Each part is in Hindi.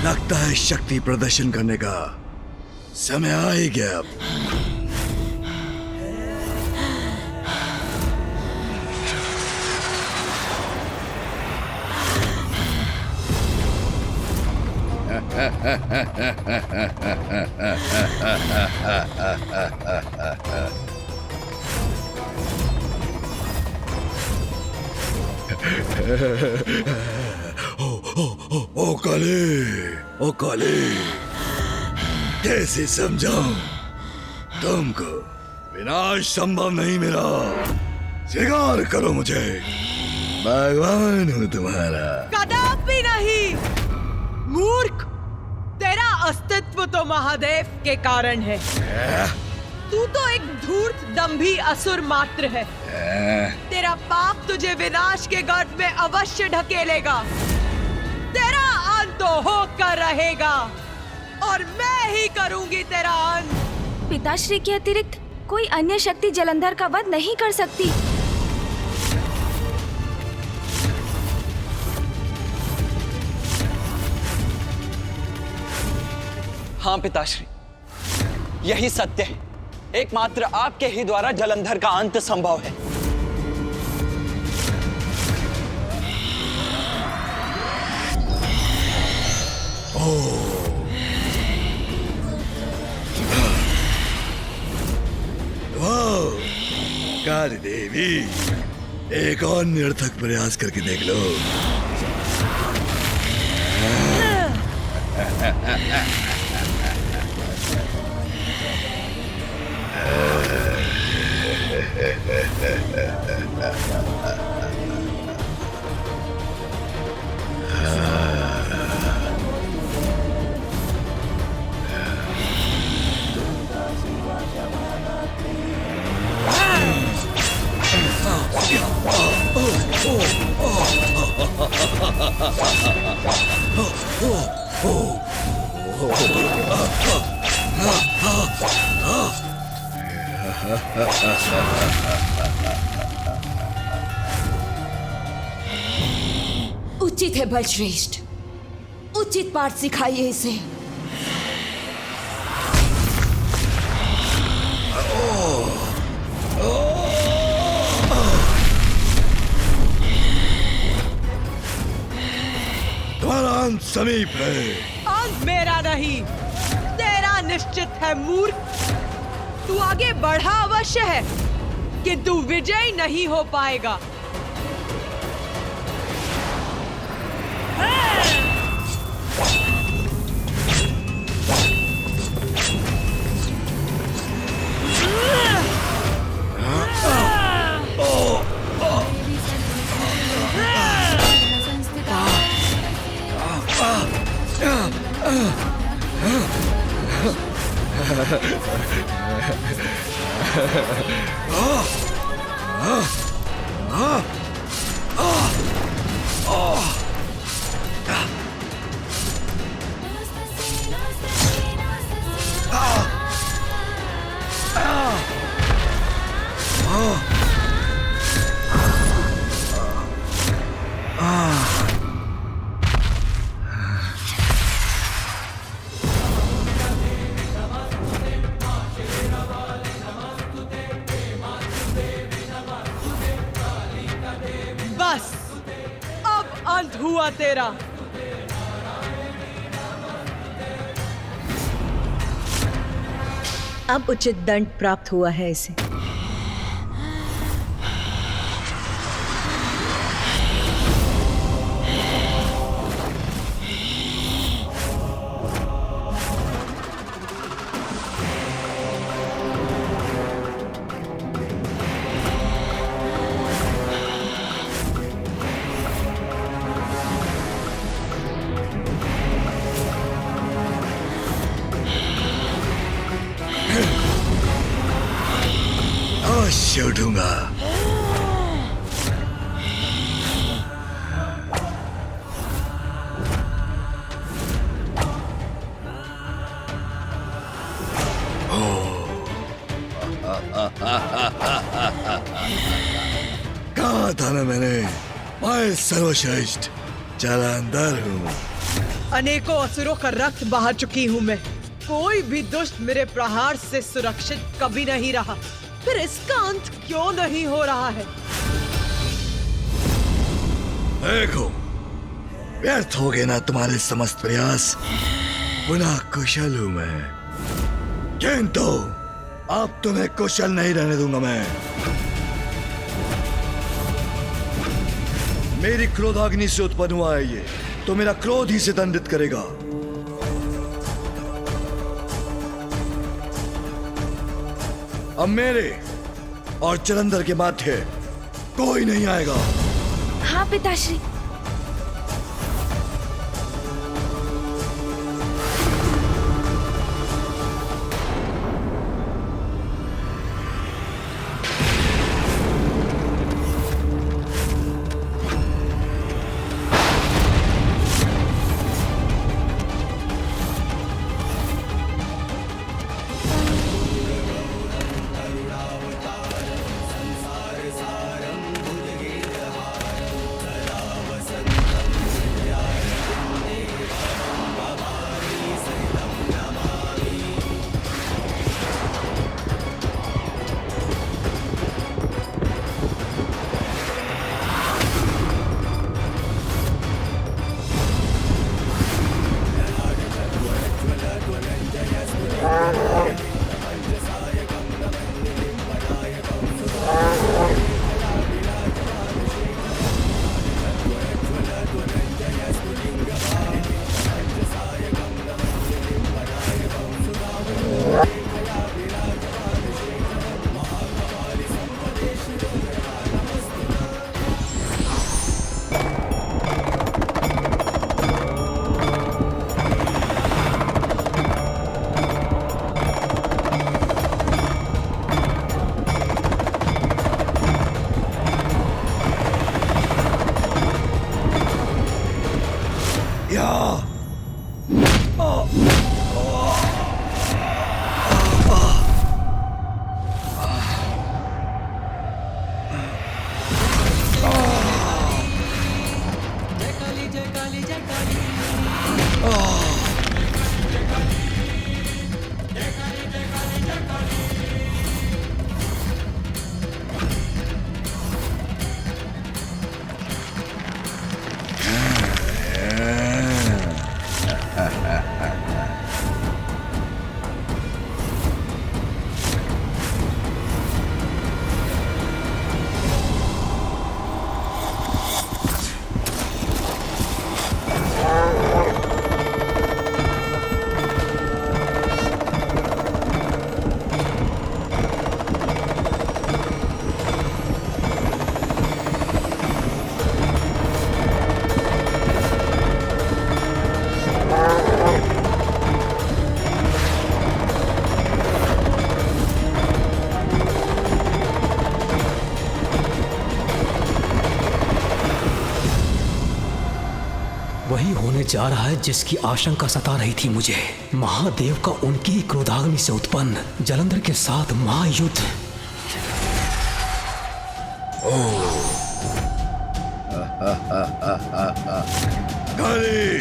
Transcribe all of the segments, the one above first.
लगता है शक्ति प्रदर्शन करने का समय आ ही गया अब। ओ काले, ओ काले, कैसे समझाऊं तुमको? विनाश संभव नहीं मेरा, स्वीकार करो मुझे, भगवान हूं तुम्हारा। कदापि नहीं मूर्ख, तेरा अस्तित्व तो महादेव के कारण है। तू तो एक धूर्त दंभी असुर मात्र है। तेरा पाप तुझे विनाश के गर्त में अवश्य ढकेलेगा। तेरा अंत तो होकर रहेगा और मैं ही करूंगी तेरा अंत। पिताश्री के अतिरिक्त कोई अन्य शक्ति जलंधर का वध नहीं कर सकती। हाँ पिताश्री, यही सत्य है। एकमात्र आपके ही द्वारा जलंधर का अंत संभव है। काली देवी, एक और निरर्थक प्रयास करके देख लो। उचित है बलश्रेष्ठ, उचित पाठ सिखाइए इसे। तुम्हारा अंत समीप है। अंत मेरा नहीं, तेरा निश्चित है मूर्ख। तू आगे बढ़ा अवश्य है, किंतु विजयी नहीं हो पाएगा। बस अब अंत हुआ तेरा। अब उचित दंड प्राप्त हुआ है इसे। अवश्य उठूंगा। कहा था ना मैंने, मैं सर्वश्रेष्ठ जलंधर हूँ। अनेकों असुरों का रक्त बहा चुकी हूँ मैं। कोई भी दुष्ट मेरे प्रहार से सुरक्षित कभी नहीं रहा, फिर इसका अंत क्यों नहीं हो रहा है? देखो, व्यर्थ हो गए ना तुम्हारे समस्त प्रयास। पुनः कुशल हूं मैं, किंतु अब तुम्हें कुशल नहीं रहने दूंगा मैं। मेरी क्रोधाग्नि से उत्पन्न हुआ है ये, तो मेरा क्रोध ही से दंडित करेगा। अब मेरे और जलंधर के माथे कोई नहीं आएगा। हाँ पिताश्री। वही होने जा रहा है जिसकी आशंका सता रही थी मुझे। महादेव का उनकी ही क्रोधाग्नि से उत्पन्न जलंधर के साथ महायुद्ध। काली,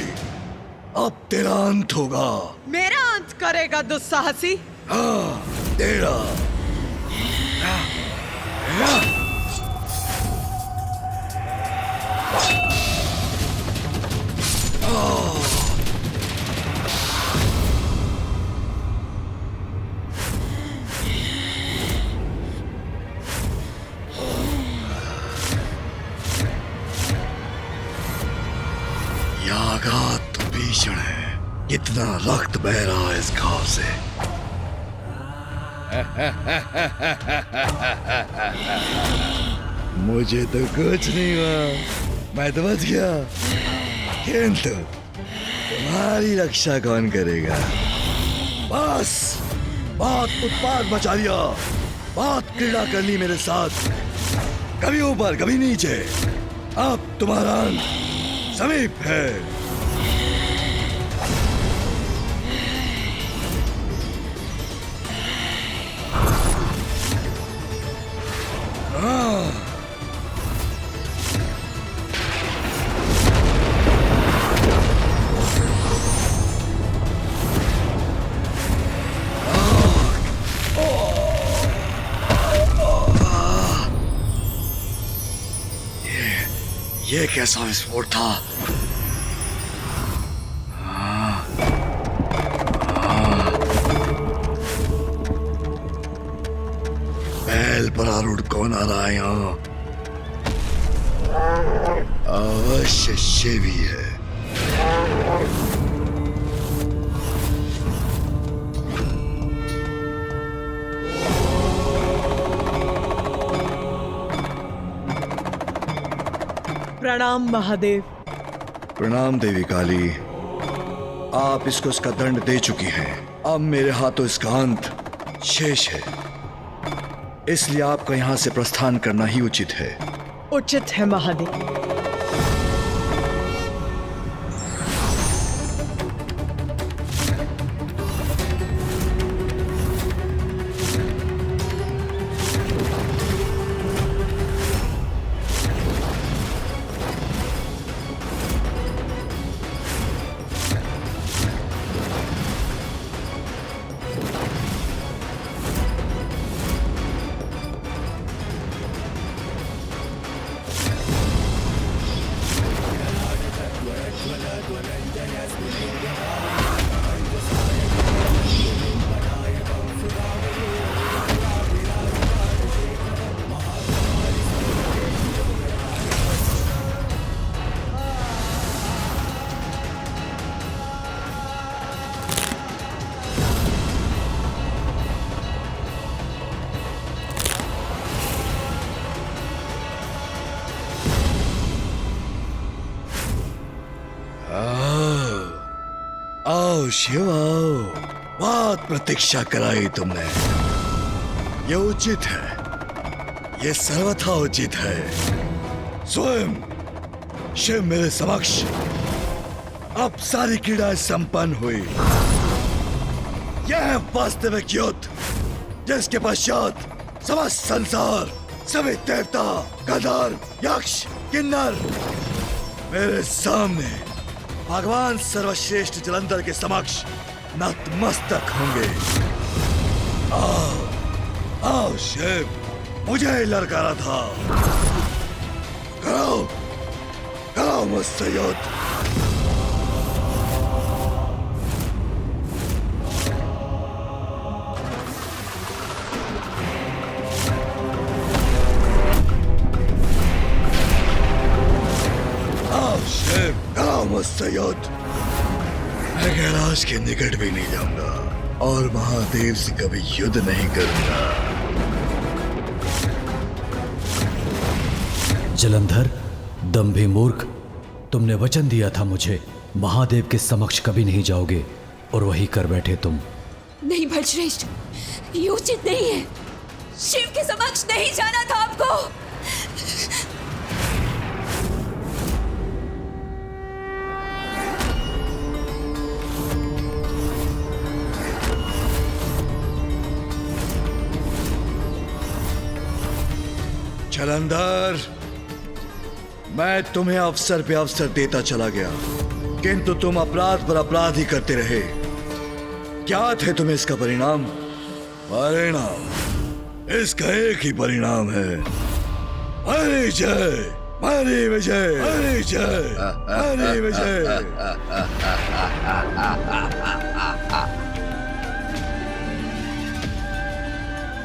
अब तेरा अंत होगा। मेरा अंत करेगा दुस्साहसी? हाँ, तेरा। यागात तो भीषण है, कितना रक्त बह रहा है इस घाव से। मुझे तो कुछ नहीं हुआ, मैं तो बच गया, किंतु तुम्हारी रक्षा कौन करेगा? बस बहुत उत्पाद मचा लिया, बहुत क्रीड़ा कर ली मेरे साथ, कभी ऊपर कभी नीचे। अब तुम्हारा अंत समीप है। ये कैसा विस्फोट था? बैल पर आरूढ़ कौन आ रहा है यहाँ? अवश्य शेवी है। प्रणाम महादेव। प्रणाम देवी काली। आप इसको इसका दंड दे चुकी हैं। अब मेरे हाथों इसका अंत शेष है, इसलिए आपका यहां से प्रस्थान करना ही उचित है। उचित है महादेव। आओ शिव आओ, बहुत प्रतीक्षा कराई तुमने। ये उचित है, ये सर्वथा उचित है। स्वयं शिव मेरे समक्ष। अब सारी क्रीड़ा संपन्न हुई। यह है वास्तविक युद्ध, जिसके पश्चात समस्त संसार, सभी देवता, गंधर्व, यक्ष, किन्नर मेरे सामने भगवान सर्वश्रेष्ठ जलंधर के समक्ष नतमस्तक होंगे। आओ आओ शिव, मुझे ही ललकारा था। कराओ कराओ मुझसे युद्ध। मुझसे युद्ध। मैं कैलाश के निकट भी नहीं जाऊंगा और महादेव से कभी युद्ध नहीं करूंगा। जलंधर, दंभी मूर्ख, तुमने वचन दिया था मुझे, महादेव के समक्ष कभी नहीं जाओगे और वही कर बैठे तुम। नहीं भट्टश्रेष्ठ, ये उचित नहीं है। शिव के समक्ष नहीं जाना था आपको। जलंधर, मैं तुम्हें अवसर पे अवसर देता चला गया, किंतु तुम अपराध पर अपराध ही करते रहे। क्या थे तुम्हें इसका परिणाम? परिणाम इसका एक ही परिणाम है, हरी जय, हरी विजय, हरी जय, हरी विजय।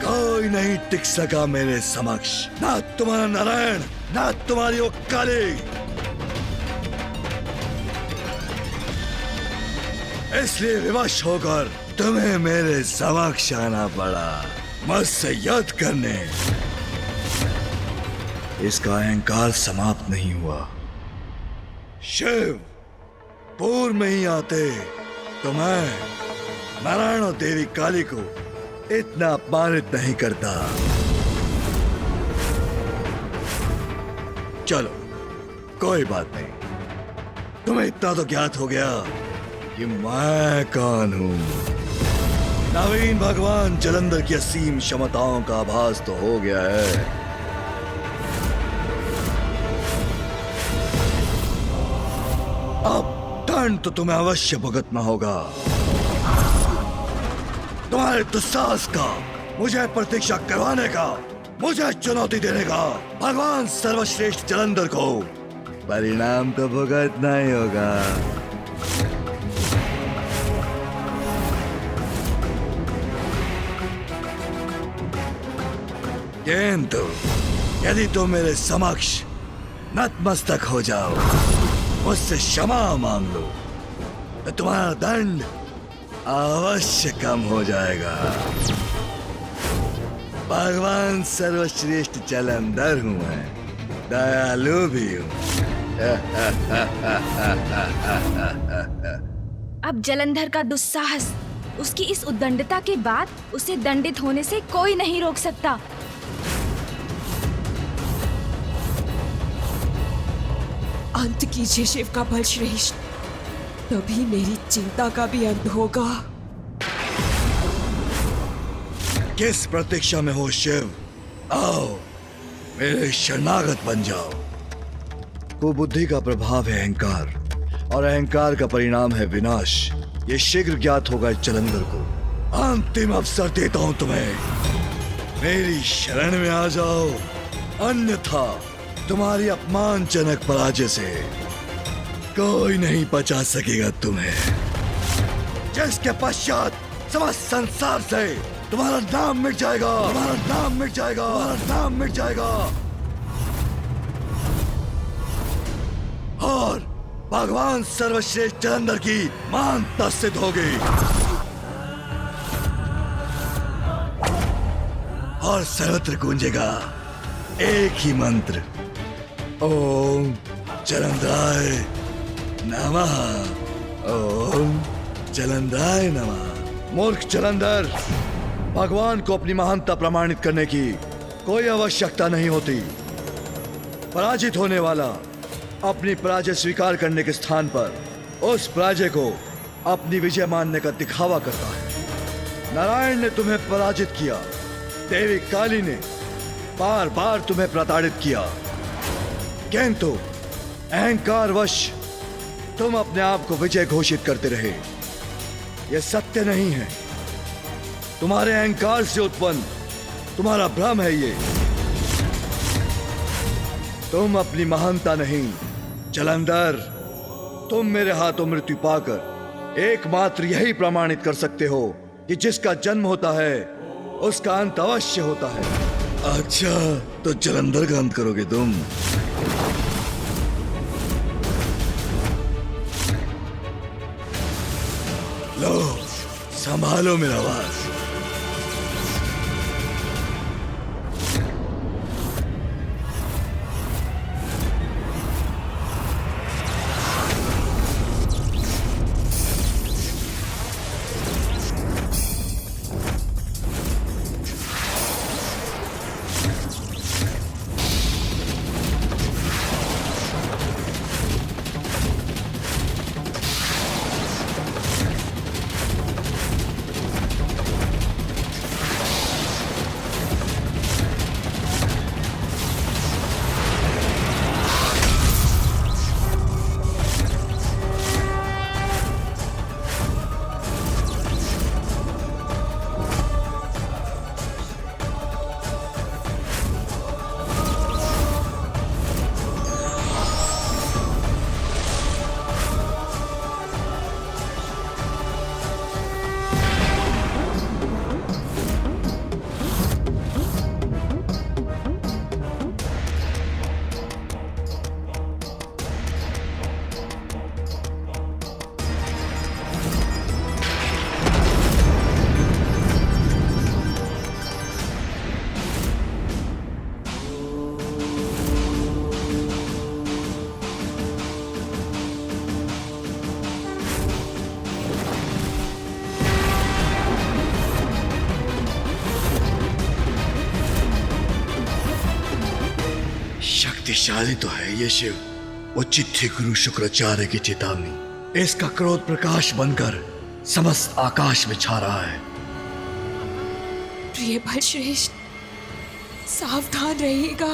कोई नहीं टिक सका मेरे समक्ष, ना तुम्हारा नारायण, ना तुम्हारी वो काली। इसलिए विवश होकर तुम्हें मेरे समक्ष आना पड़ा, मुझसे युद्ध करने। इसका अहंकार समाप्त नहीं हुआ। शिव पूर्व में ही आते तो मैं नारायण और देवी काली को इतना अपमानित नहीं करता। चलो कोई बात नहीं, तुम्हें इतना तो ज्ञात हो गया कि मैं कौन हूं। नवीन भगवान जलंधर की असीम क्षमताओं का आभास तो हो गया है। अब दंड तो तुम्हें अवश्य भुगतना होगा। तुम्हारे दुस्साहस का, मुझे प्रतीक्षा करवाने का, मुझे चुनौती देने का भगवान सर्वश्रेष्ठ जलंधर को परिणाम तो भुगतना ही होगा। किंतु यदि तुम मेरे समक्ष नतमस्तक हो जाओ, मुझसे क्षमा मांग लो, तो तुम्हारा दंड अवश्य कम हो जाएगा। भगवान सर्वश्रेष्ठ जलंधर हूं मैं, दयालु भी हूं। अब जलंधर का दुस्साहस, उसकी इस उद्दंडता के बाद उसे दंडित होने से कोई नहीं रोक सकता। अंत कीजिए शिव का बल श्रेष्ठ, तभी मेरी चिंता का भी अंत होगा। किस प्रतीक्षा में हो शिव? आओ मेरे शरणागत बन जाओ। कुबुद्धि का प्रभाव है अहंकार, और अहंकार का परिणाम है विनाश। ये शीघ्र ज्ञात होगा इस जलंधर को। अंतिम अवसर देता हूं तुम्हें, मेरी शरण में आ जाओ, अन्यथा तुम्हारी अपमानजनक पराजय से कोई नहीं बचा सकेगा तुम्हें, जिसके पश्चात समस्त संसार से तुम्हारा नाम मिट जाएगा, तुम्हारा नाम मिट जाएगा, तुम्हारा नाम मिट जाएगा, और भगवान सर्वश्रेष्ठ जलंधर की महानता सिद्ध होगी। और सर्वत्र गूंजेगा एक ही मंत्र, ओम जलंधराय नमः, ओम जलंधराय नमः। मूर्ख जलंधर, भगवान को अपनी महानता प्रमाणित करने की कोई आवश्यकता नहीं होती। पराजित होने वाला अपनी पराजय स्वीकार करने के स्थान पर उस पराजय को अपनी विजय मानने का दिखावा करता है। नारायण ने तुम्हें पराजित किया, देवी काली ने बार बार तुम्हें प्रताड़ित किया, किंतु अहंकारवश तुम अपने आप को विजय घोषित करते रहे। यह सत्य नहीं है, तुम्हारे अहंकार से उत्पन्न तुम्हारा भ्रम है ये। तुम अपनी महानता नहीं जलंधर, तुम मेरे हाथों मृत्यु पाकर एकमात्र यही प्रमाणित कर सकते हो कि जिसका जन्म होता है उसका अंत अवश्य होता है। अच्छा, तो जलंधर का अंत करोगे तुम? लो, संभालो मेरा वास। शक्तिशाली तो है ये शिव, वो चिट्ठी गुरु शुक्राचार्य की चेतावनी। इसका क्रोध प्रकाश बनकर समस्त आकाश में छा रहा है। प्रिय बल श्रेष्ठ, सावधान रहिएगा।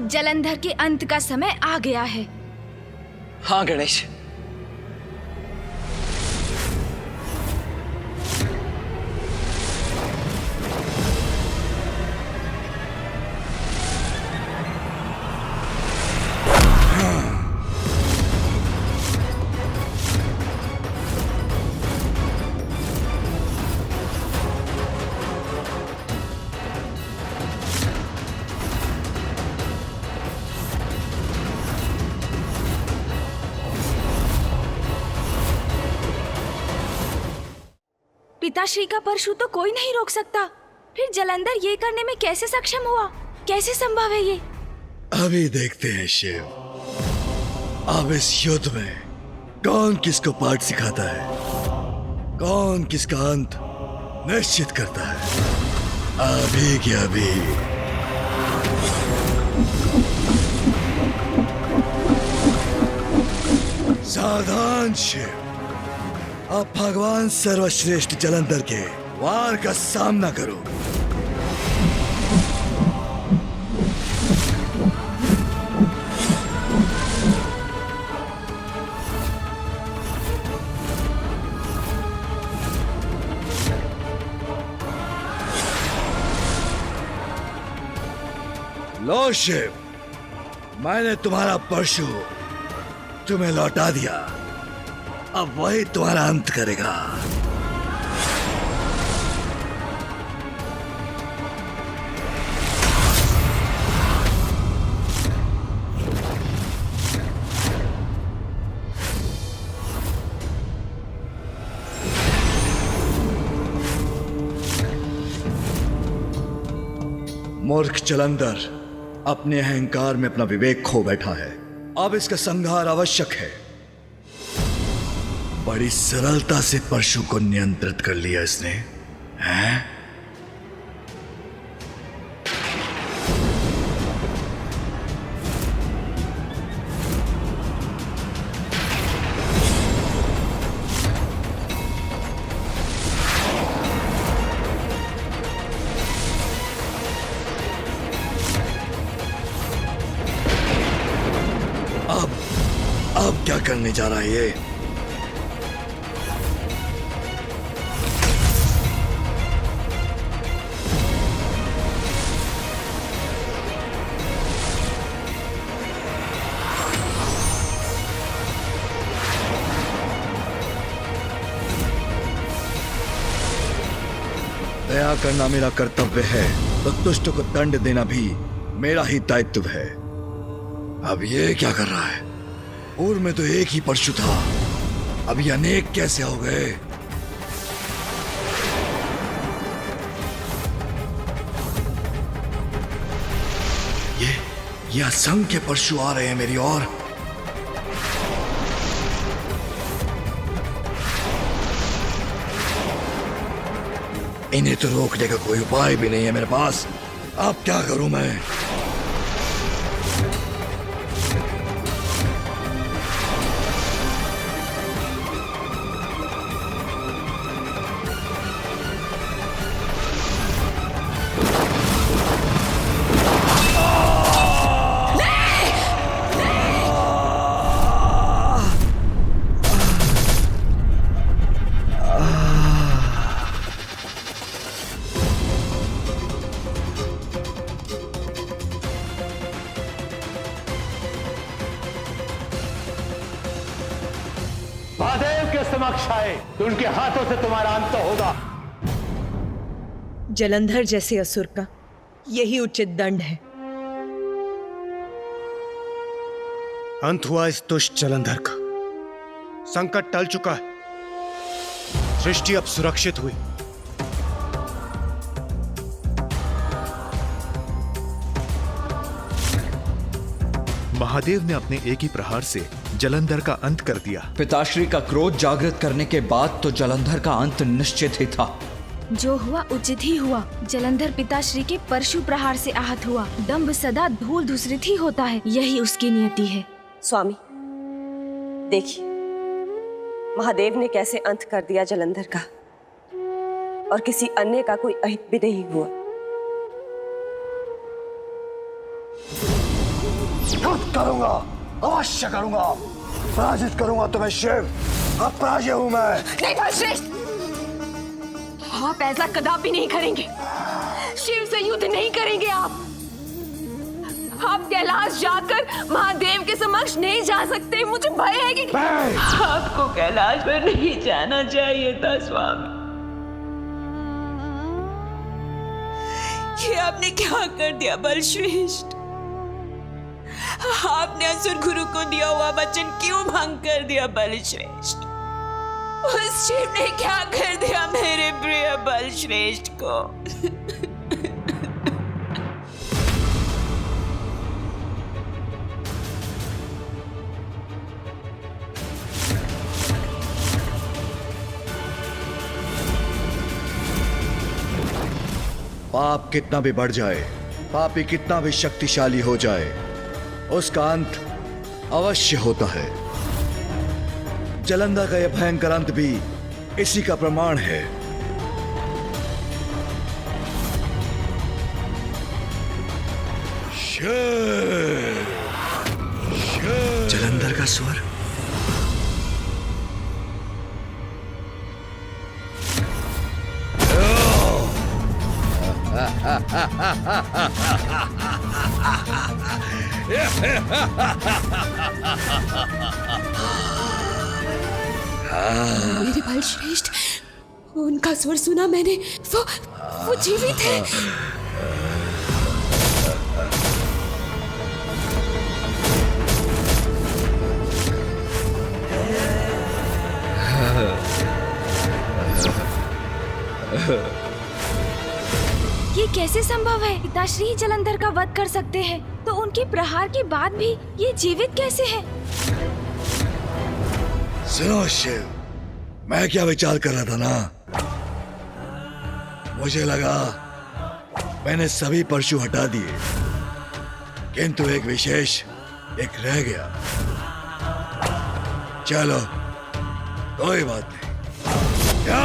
जलंधर के अंत का समय आ गया है। हाँ गणेश, पिताश्री का परशु तो कोई नहीं रोक सकता, फिर जलंधर ये करने में कैसे सक्षम हुआ? कैसे संभव है ये? अभी देखते हैं शिव, अब इस युद्ध में कौन किसको पाठ सिखाता है, कौन किसका अंत निश्चित करता है। अभी क्या अभी। सावधान शिव, अब भगवान सर्वश्रेष्ठ जलंधर के वार का सामना करो। लो शिव, मैंने तुम्हारा परशु तुम्हें लौटा दिया, अब वही तुम्हारा अंत करेगा। मूर्ख जलंधर अपने अहंकार में अपना विवेक खो बैठा है, अब इसका संहार आवश्यक है। बड़ी सरलता से परशु को नियंत्रित कर लिया इसने, हैं? अब क्या करने जा रहा है ये? दया करना मेरा कर्तव्य है, तो दुष्ट को दंड देना भी मेरा ही दायित्व है। अब ये क्या कर रहा है? पूर्व में तो एक ही परशु था, अभी अनेक कैसे हो गए? ये असंख्य परशु आ रहे हैं मेरी ओर। इन्हें तो रोकने का कोई उपाय भी नहीं है मेरे पास। अब क्या करूं मैं? महादेव के समक्ष आए तो उनके हाथों से तुम्हारा अंत होगा। जलंधर जैसे असुर का यही उचित दंड है। अंत हुआ इस दुष्ट जलंधर का। संकट टल चुका है, सृष्टि अब सुरक्षित हुई। महादेव ने अपने एक ही प्रहार से जलंधर का अंत कर दिया। पिताश्री का क्रोध जागृत करने के बाद तो जलंधर का अंत निश्चित ही था। जो हुआ उचित ही हुआ। जलंधर पिताश्री के परशु प्रहार से आहत हुआ। दंभ सदा धूल धूसरित ही होता है, यही उसकी नियति है। स्वामी देखिए, महादेव ने कैसे अंत कर दिया जलंधर का, और किसी अन्य का कोई अहित भी नहीं हुआ। करूंगा, अवश्य करूंगा। पराजित करूंगा तुम्हें शिव। अपराजय हूं मैं। नहीं बलश्रेष्ठ, आप ऐसा कदापि नहीं करेंगे। शिव से युद्ध नहीं करेंगे आप कैलाश जाकर महादेव के समक्ष नहीं जा सकते। मुझे भय है कि आपको कैलाश पर नहीं जाना चाहिए था स्वामी। ये आपने क्या कर दिया बलश्रेष्ठ? आपने असुर गुरु को दिया हुआ वचन क्यों भंग कर दिया बलश्रेष्ठ? उस शिव ने क्या कर दिया मेरे प्रिय बलश्रेष्ठ को? पाप कितना भी बढ़ जाए, पापी कितना भी शक्तिशाली हो जाए, उसका अंत अवश्य होता है। जलंधर का यह भयंकर अंत भी इसी का प्रमाण है। जलंधर का स्वर। मेरे बलश्रेष्ठ, उनका स्वर सुना मैंने। वो जीवित है। ये कैसे संभव है? पिताश्री जलंधर का वध कर सकते हैं, तो उनके प्रहार के बाद भी ये जीवित कैसे है? सुनो शिव, मैं क्या विचार कर रहा था ना, मुझे लगा मैंने सभी परशु हटा दिए, किंतु एक विशेष एक रह गया। चलो कोई बात नहीं। क्या?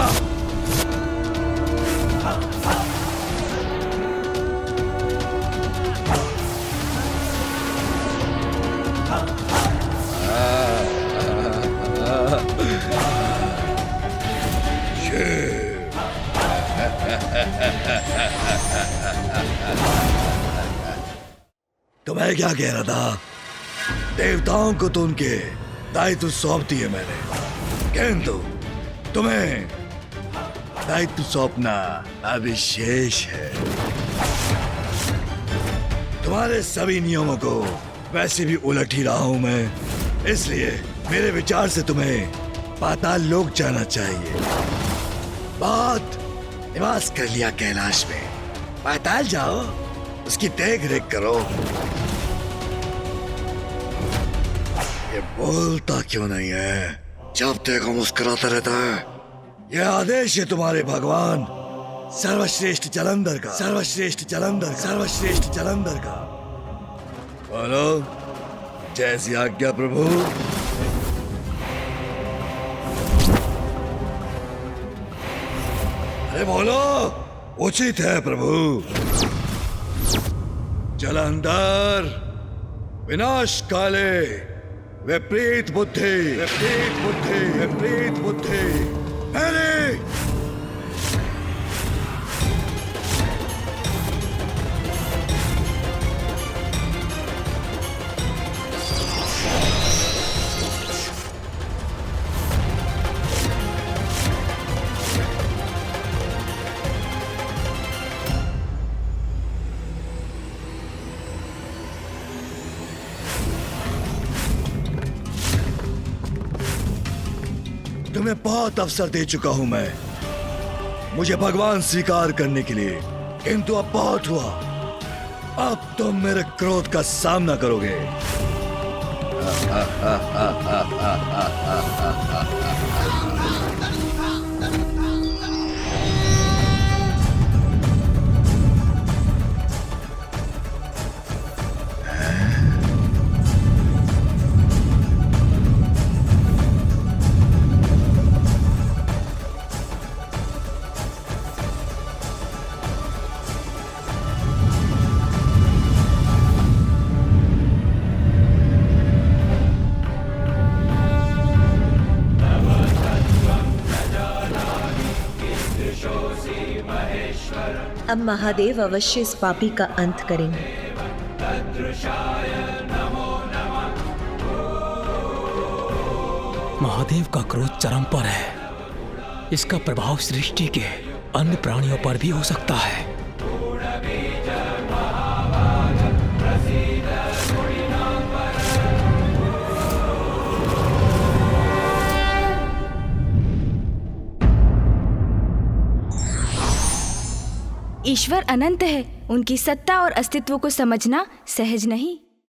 तो मैं क्या कह रहा था, देवताओं को तो उनके दायित्व सौंप दिए मैंने, किंतु तुम्हें दायित्व सौंपना अविशेष है। तुम्हारे सभी नियमों को वैसे भी उलट ही रहा हूं मैं, इसलिए मेरे विचार से तुम्हें पाताल लोक जाना चाहिए। बहुत निवास कर लिया कैलाश में, पाताल जाओ, उसकी देख रेख करो। ये बोलता क्यों नहीं है? जब देखो मुस्कुराता रहता है। यह आदेश है तुम्हारे भगवान सर्वश्रेष्ठ जलंधर का, सर्वश्रेष्ठ जलंधर, सर्वश्रेष्ठ जलंधर का। बोलो, जैसी आज्ञा प्रभु। अरे बोलो, उचित है प्रभु। जलंधर, विनाश काले विपरीत बुद्धि, विपरीत बुद्धि, विपरीत बुद्धि मेरी। तुम्हें बहुत अवसर दे चुका हूं मैं, मुझे भगवान स्वीकार करने के लिए, किंतु अब बहुत हुआ। अब तुम मेरे क्रोध का सामना करोगे। अब महादेव अवश्य इस पापी का अंत करेंगे। महादेव का क्रोध चरम पर है। इसका प्रभाव सृष्टि के अन्य प्राणियों पर भी हो सकता है। ईश्वर अनंत है, उनकी सत्ता और अस्तित्व को समझना सहज नहीं।